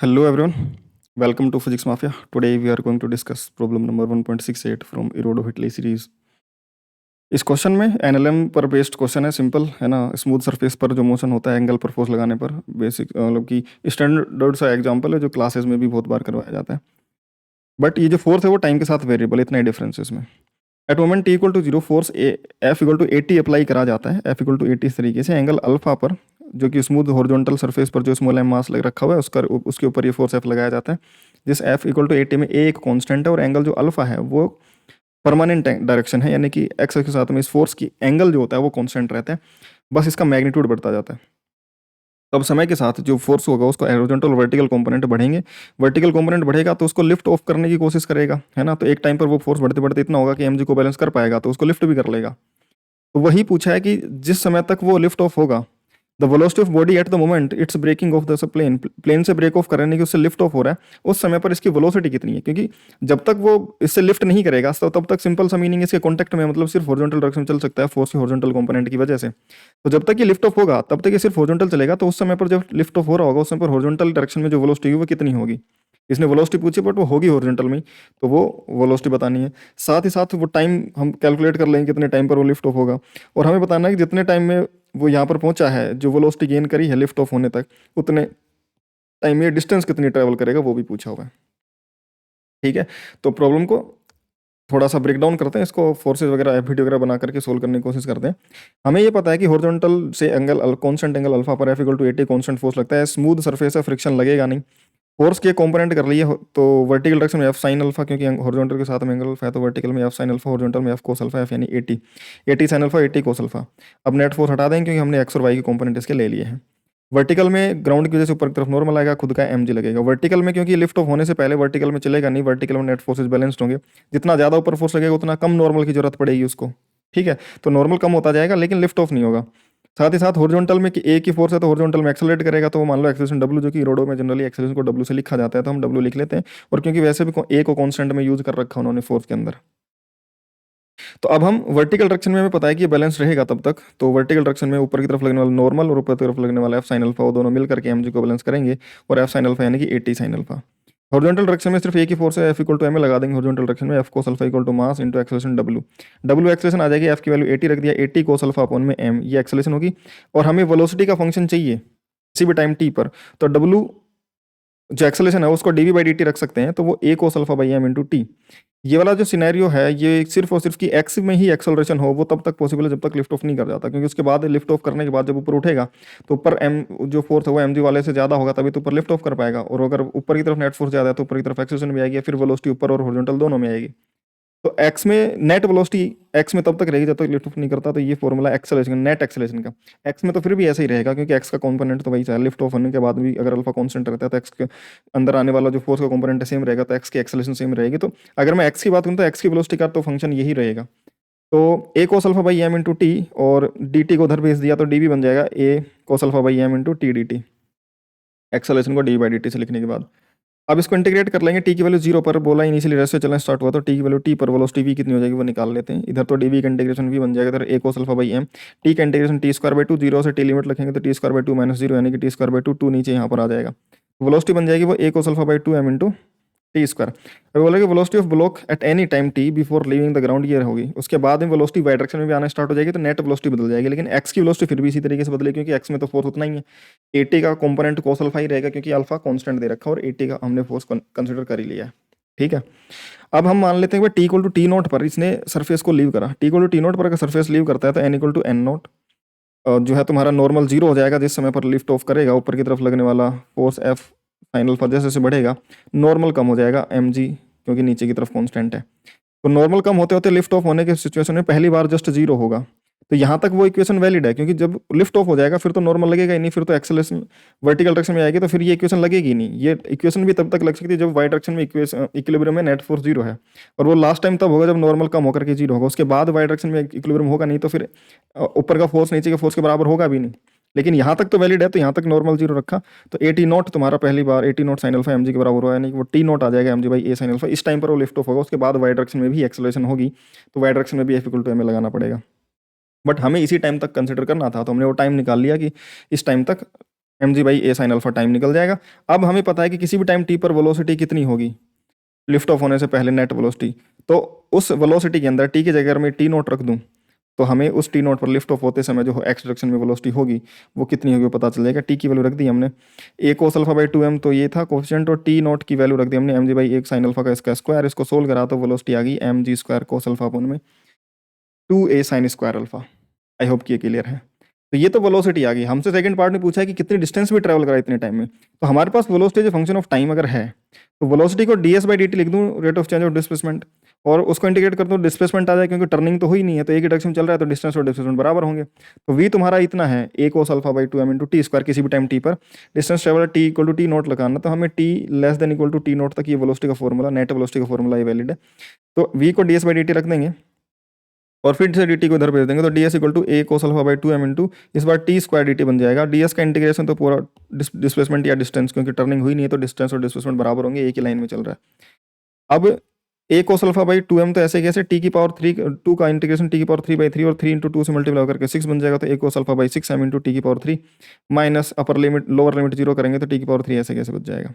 Hello everyone, welcome to Physics Mafia. Today we are going to discuss problem number 1.68 from Erodo-Whitley series. इस question में NLM पर based question है, simple है ना। Smooth surface पर जो मोशन होता है एंगल पर फोर्स लगाने पर, बेसिक मतलब कि स्टैंडर्ड सा एग्जांपल है जो क्लासेस में भी बहुत बार करवाया जाता है। बट ये जो फोर्स है वो टाइम के साथ वेरिएबल, इतना ही डिफरेंस है इसमें। At moment T equal to zero force F equal to 80 apply करा जाता है। एफ इक्वल टू 80 इस तरीके से एंगल अल्फा पर, जो कि स्मूथ हॉरिजॉन्टल सरफेस पर जो स्मॉल एम मास लग रखा हुआ है उसके ऊपर ये फोर्स एफ लगाया जाता है। जिस एफ इक्वल टू 80 में ए एक कांस्टेंट है और एंगल जो अल्फा है वो परमानेंट डायरेक्शन है, यानी कि एक्स के साथ में इस फोर्स की एंगल जो होता है वो कांस्टेंट रहता है, बस इसका मैग्नीट्यूड बढ़ता जाता है। तो अब समय के साथ जो फोर्स होगा उसको हॉरिजॉन्टल और वर्टिकल कंपोनेंट बढ़ेंगे। वर्टिकल कंपोनेंट बढ़ेगा तो उसको लिफ्ट ऑफ करने की कोशिश करेगा, है ना। तो एक टाइम पर वो फोर्स बढ़ते बढ़ते इतना होगा कि एमजी को बैलेंस कर पाएगा, तो उसको लिफ्ट भी कर लेगा। तो वही पूछा है कि जिस समय तक वो लिफ्ट ऑफ होगा, the velocity of body at the moment it's breaking off the plane, plane से ब्रेक ऑफ करने की उससे लिफ्ट ऑफ हो रहा है, उस समय पर इसकी वेलोसिटी कितनी है। क्योंकि जब तक वो इससे लिफ्ट नहीं करेगा तो तब तक सिंपल सा मीनिंग इसके कॉन्टेक्ट में, मतलब सिर्फ हॉरिजॉन्टल डायरेक्शन में चल सकता है फोर्स के हॉरिजॉन्टल कंपोनेंट की वजह से। तो जब तक ये लिफ्ट ऑफ होगा तब तक ये सिर्फ हॉरिजॉन्टल चलेगा, तो उस समय पर जब लिफ्ट ऑफ हो रहा होगा उस समय पर हॉरिजॉन्टल डायरेक्शन में जो वेलोसिटी होगी वो कितनी होगी। इसने वेलोसिटी पूछी बट वो होगी हॉरिजॉन्टल में ही, तो वो वेलोसिटी बतानी है। साथ ही साथ वो टाइम हम कैलकुलेट कर लेंगे कितने टाइम पर वो लिफ्ट ऑफ होगा, और हमें बताना है कि जितने टाइम में वो यहाँ पर पहुंचा है, जो वेलोसिटी गेन करी है लिफ्ट ऑफ होने तक, उतने टाइम में डिस्टेंस कितनी ट्रेवल करेगा वो भी पूछा हुआ है। ठीक है, तो प्रॉब्लम को थोड़ा सा ब्रेक डाउन करते हैं, इसको फोर्सेज वगैरह एफ वगैरह बना करके सोल्व करने की कोशिश करते हैं। हमें ये पता है कि हॉरिजॉन्टल से एंगल कांस्टेंट एंगल अल्फा पर F equal to 80 constant force लगता है। स्मूथ सरफेस है, फ्रिक्शन लगेगा नहीं। फोर्स के कंपोनेंट कर लिए तो वर्टिकल डायरेक्शन में एफ साइन अल्फा, क्योंकि हॉरिजॉन्टल के साथ में एंगल अल्फा है तो वर्टिकल में एफ साइन अल्फा, हॉरिजॉन्टल में एफ कोस अल्फा, एफ यानी 80 80 साइन अल्फा 80 कोस अल्फा। अब नेट फोर्स हटा देंगे क्योंकि हमने एक्स और वाई के कंपोनेंट इसके ले लिए हैं। वर्टिकल में ग्राउंड की वजह से ऊपर की तरफ नॉर्मल आएगा, खुद का एम लगेगा। वर्टिकल में क्योंकि लिफ्ट ऑफ होने से पहले वर्टिकल में चलेगा नहीं, वर्टिकल में नेट फोर्सेज बैलेंस्ड होंगे। जितना ज़्यादा ऊपर फोर्स लगेगा उतना कम नॉर्मल की जरूरत पड़ेगी उसको। ठीक है, तो नॉर्मल कम होता जाएगा लेकिन लिफ्ट ऑफ नहीं होगा। साथ ही साथ हॉरिजॉन्टल में कि ए की फोर्स है तो हॉरिजॉन्टल में एक्सेलरेट करेगा, तो मान लो एक्सेलरेशन डब्ल्यू, जो कि रोडो में जनरली एक्सेलरेशन को डब्ल्यू से लिखा जाता है तो हम डब्ल्यू लिख लेते हैं। और क्योंकि वैसे भी ए को कांस्टेंट में यूज कर रखा उन्होंने फोर्स के अंदर, तो अब हम वर्टिकल डायरेक्शन में हमें पता है कि बैलेंस रहेगा तब तक। तो वर्टिकल डायरेक्शन में ऊपर की तरफ लगने वाला नॉर्मल और ऊपर की तरफ लगने वाला एफ साइन अल्फा, वो दोनों मिल करके एमजी को बैलेंस करेंगे, और एफ साइन अल्फा यानी कि 80 साइन अल्फा। हॉरिजॉन्टल डायरेक्शन में सिर्फ एक ही फोर्स है, एफ इक्वल टू एम लगा देंगे हॉरिजॉन्टल डायरेक्शन में, F cos alpha equal to mass into acceleration W. W acceleration आ जाएगी, एफ की वैल्यू 80 रख दिया, 80 कोस अल्फा अपॉन में एम, ये एक्सेलरेशन होगी। और हमें वेलोसिटी का फंक्शन चाहिए किसी भी टाइम टी पर, तो डब्ल्यू जो एक्सेलरेशन है उसको D V by D T रख सकते हैं, तो वो A cos alpha by M into T. ये वाला जो सिनेरियो है ये सिर्फ और सिर्फ कि एक्स में ही एक्सेलरेशन हो, वो तब तक पॉसिबल है जब तक लिफ्ट ऑफ नहीं कर जाता, क्योंकि उसके बाद लिफ्ट ऑफ करने के बाद जब ऊपर उठेगा तो ऊपर एम जो फोर्स है वो एम जी वाले से ज़्यादा होगा, तभी तो ऊपर लिफ्ट ऑफ कर पाएगा। और अगर ऊपर की तरफ नेट फोर्स ज़्यादा है तो ऊपर की तरफ एक्सेलरेशन भी आएगी, फिर वेलोसिटी ऊपर और हॉरिजॉन्टल दोनों में आएगी। तो एक्स में नेट वेलोसिटी एक्स में तब तक रहेगी जब तक लिफ्ट ऑफ नहीं करता, तो ये फॉर्मूला एक्सेलरेशन नेट एक्सेलरेशन का। एक्स में तो फिर भी ऐसा ही रहेगा क्योंकि एक्स का कंपोनेंट तो वही है, लिफ्ट ऑफ होने के बाद भी अगर अल्फा कांस्टेंट रहता है तो एक्स के अंदर आने वाला जो फोर्स का कंपोनेंट है सेम रहेगा, तो एक्स की एक्सेलरेशन सेम रहेगी। तो अगर मैं एक्स की बात करूँ तो एक्स की वेलोसिटी का तो फंक्शन यही रहेगा। तो A cos alpha by M into T, और डी टी को उधर भेज दिया तो डी भी बन जाएगा A cos alpha by M into T D T, acceleration को डी बाई डी टी से लिखने के बाद। अब इसको इंटीग्रेट कर लेंगे, टी की वैल्यू जीरो पर बोला इनिशियली रेस्ट से चलना स्टार्ट हुआ, तो टी की वैल्यू टी पर वेलोसिटी वी कितनी हो जाएगी वो निकाल लेते हैं। इधर तो डी वी का इंटीग्रेशन वी बन जाएगा, इधर A cos alpha by M, T का integration T square by two, zero से टी लिमिट रखेंगे तो T square by two minus zero यानी कि T square by two, two नीचे यहाँ पर आ जाएगा। वेलोसिटी बन जाएगी वो A cos alpha by two M into T square. अब बोलेगा velocity of block at any time T before leaving the ground, ये होगी। उसके बाद में वेलोसिटी वाई डायरेक्शन में भी आना स्टार्ट हो जाएगी तो नेट वेलोसिटी बदल जाएगी, लेकिन एक्स की वेलोसिटी फिर भी इसी तरीके से बदलेगी क्योंकि एक्स में तो फोर्स उतना ही है। 80 का कंपोनेंट कोस अल्फा ही रहेगा क्योंकि अल्फा कांस्टेंट दे रखा है, और 80 का हमने फोर्स कंसिडर कर ही लिया है। ठीक है, अब हम मान लेते हैं T equal to T naught पर इसने सरफेस को लीव करा। T equal to T naught पर अगर सरफेस लीव करता है तो N equal to N naught जो है तुम्हारा नॉर्मल जीरो हो जाएगा जिस समय पर लिफ्ट ऑफ करेगा। ऊपर की तरफ लगने वाला फोर्स एफ फाइनल अल्फा जैसे जैसे बढ़ेगा नॉर्मल कम हो जाएगा एम जी, क्योंकि नीचे की तरफ कांस्टेंट है। तो नॉर्मल कम होते होते लिफ्ट ऑफ होने के सिचुएशन में पहली बार जस्ट जीरो होगा, तो यहाँ तक वो इक्वेशन वैलिड है क्योंकि जब लिफ्ट ऑफ हो जाएगा फिर तो नॉर्मल लगेगा ही नहीं, फिर तो एक्सेलरेशन वर्टिकल डायरेक्शन में आएगी तो फिर ये इक्वेशन लगेगी ही नहीं। ये इक्वेशन भी तब तक लग सकती है जब वाई डायरेक्शन में इक्विलिब्रियम में नेट फोर्स जीरो है, और वो लास्ट टाइम तब होगा जब नॉर्मल कम होकर के जीरो होगा। उसके बाद वाई डायरेक्शन में इक्विलिब्रियम होगा नहीं, तो फिर ऊपर का फोर्स नीचे के फोर्स के बराबर होगा भी नहीं। लेकिन यहाँ तक तो वैलिड है, तो यहाँ तक नॉर्मल जीरो रखा, तो ए टी नॉट तुम्हारा पहली बार 80 naught sine alpha M G के बराबर हुआ, यानी कि वो टी नॉट आ जाएगा M G by A sine alpha. इस टाइम पर वो लिफ्ट ऑफ होगा, उसके बाद वाई डायरेक्शन में भी एक्सेलरेशन होगी, तो वाई डायरेक्शन में भी F equal to M A लगाना पड़ेगा। बट हमें इसी टाइम तक कंसिडर करना था, तो हमने वो टाइम निकाल लिया कि इस टाइम तक mg/a sin अल्फा टाइम निकल जाएगा। अब हमें पता है कि किसी भी टाइम t पर वेलोसिटी कितनी होगी, लिफ्ट ऑफ होने से पहले नेट वेलोसिटी। तो उस वेलोसिटी के अंदर t की जगह अगर मैं टी नोट रख दूं तो हमें उस टी नोट पर लिफ्ट ऑफ होते समय जो एक्स डायरेक्शन में वेलोसिटी होगी वो कितनी होगी वो पता चल जाएगा। टी की वैल्यू रख दी हमने a cos alpha by 2m, तो ये था कोफिशिएंट, और टी नोट की वैल्यू रख दी हमने mg/1 sin अल्फा का इसका स्क्वायर। इसको सोल्व करा तो वेलोसिटी आ गई mg² cos अल्फा अपॉन में 2a sin square alpha. I hope कि ये क्लियर है। तो ये तो वेलोसिटी आ गई। हमसे सेकंड पार्ट में पूछा है कि कितनी डिस्टेंस भी ट्रैवल करा इतने टाइम में। तो हमारे पास वेलोसिटी जो फंक्शन ऑफ टाइम अगर है तो वेलोसिटी को ds/dt लिख दूं, rate of change of displacement, और उसको इंटीग्रेट कर दूं, डिस्प्लेसमेंट आ जाए, क्योंकि टर्निंग तो हुई नहीं है, तो एक ही डायरेक्शन चल रहा है, तो डिस्टेंस और डिस्प्लेसमेंट बराबर होंगे। तो v तुम्हारा इतना है a cos alpha by 2m into T square, किसी भी टाइम t पर distance travel t equal to T naught लगाना। तो हमें t less than equal to T naught तक ये वेलोसिटी का फॉर्मूला, नेट वेलोसिटी का फॉर्मूला ये वैलिड है। तो v को ds/dt रख देंगे और फिर से dt को इधर भेज देंगे, तो ds equal to a cos alpha by 2m into इस बार t स्क्वायर dt बन जाएगा। ds का इंटीग्रेशन तो पूरा डिस्प्लेसमेंट या डिस्टेंस, क्योंकि टर्निंग हुई नहीं है तो डिस्टेंस और डिस्प्लेसमेंट बराबर होंगे, एक ही लाइन में चल रहा है। अब a cos alpha by 2m तो ऐसे कैसे, t की पावर 3 2 का इंटीग्रेशन t की पावर 3/3 और 3 इंटू 2 से मल्टीप्लाई करके 6 बन जाएगा। तो a cos alpha by 6m into T की power 3 minus upper limit lower limit 0 करेंगे तो t की पावर 3 ऐसे कैसे बच जाएगा।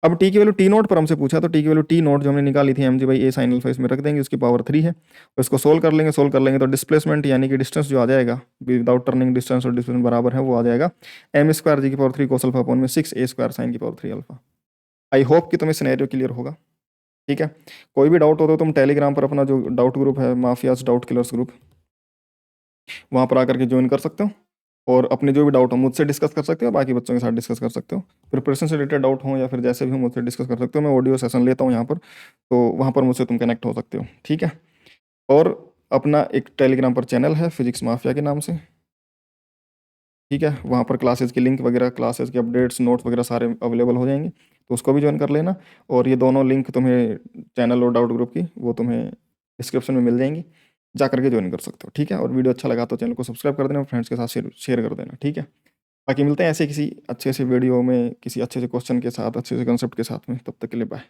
अब t की वैल्यू टी नोट पर हमसे पूछा, तो t की वैल्यू टी नोट जो हमने निकाली थी mg/a sin अल्फा इसमें रख देंगे, उसकी पावर 3 है। तो इसको सोल्व कर लेंगे तो डिस्प्लेसमेंट यानी कि डिस्टेंस जो आ जाएगा विदाउट टर्निंग, डिस्टेंस और डिस्प्लेसमेंट बराबर है, वो आ जाएगा m² जी की पावर 3 cos अल्फा अपॉन में 6a² sin की पावर 3 अल्फा। आई होप कि तुम्हें सिनेरियो क्लियर होगा। ठीक है, कोई भी डाउट हो तो तुम टेलीग्राम पर अपना जो डाउट ग्रुप है माफियाज डाउट किलर्स ग्रुप, वहाँ पर आकर के ज्वाइन कर सकते हो और अपने जो भी डाउट हो मुझसे डिस्कस कर सकते हो, बाकी बच्चों के साथ डिस्कस कर सकते हो। प्रिपरेशन से रिलेटेड डाउट हो या फिर जैसे भी हो मुझसे डिस्कस कर सकते हो। मैं ऑडियो सेशन लेता हूँ यहाँ पर, तो वहाँ पर मुझसे तुम कनेक्ट हो सकते हो। ठीक है, और अपना एक टेलीग्राम पर चैनल है फिजिक्स माफिया के नाम से। ठीक है, वहाँ पर क्लासेस की लिंक वगैरह, क्लासेस के अपडेट्स, नोट्स वगैरह सारे अवेलेबल हो जाएंगे, तो उसको भी ज्वाइन कर लेना। और ये दोनों लिंक तुम्हें चैनल और डाउट ग्रुप की वो तुम्हें डिस्क्रिप्शन में मिल जाएंगी, जा करके ज्वाइन कर सकते हो। ठीक है, और वीडियो अच्छा लगा तो चैनल को सब्सक्राइब कर देना और फ्रेंड्स के साथ शेयर कर देना। ठीक है, बाकी मिलते हैं ऐसे किसी अच्छे से वीडियो में, किसी अच्छे से क्वेश्चन के साथ, अच्छे से कंसेप्ट के साथ में। तब तक के लिए बाय।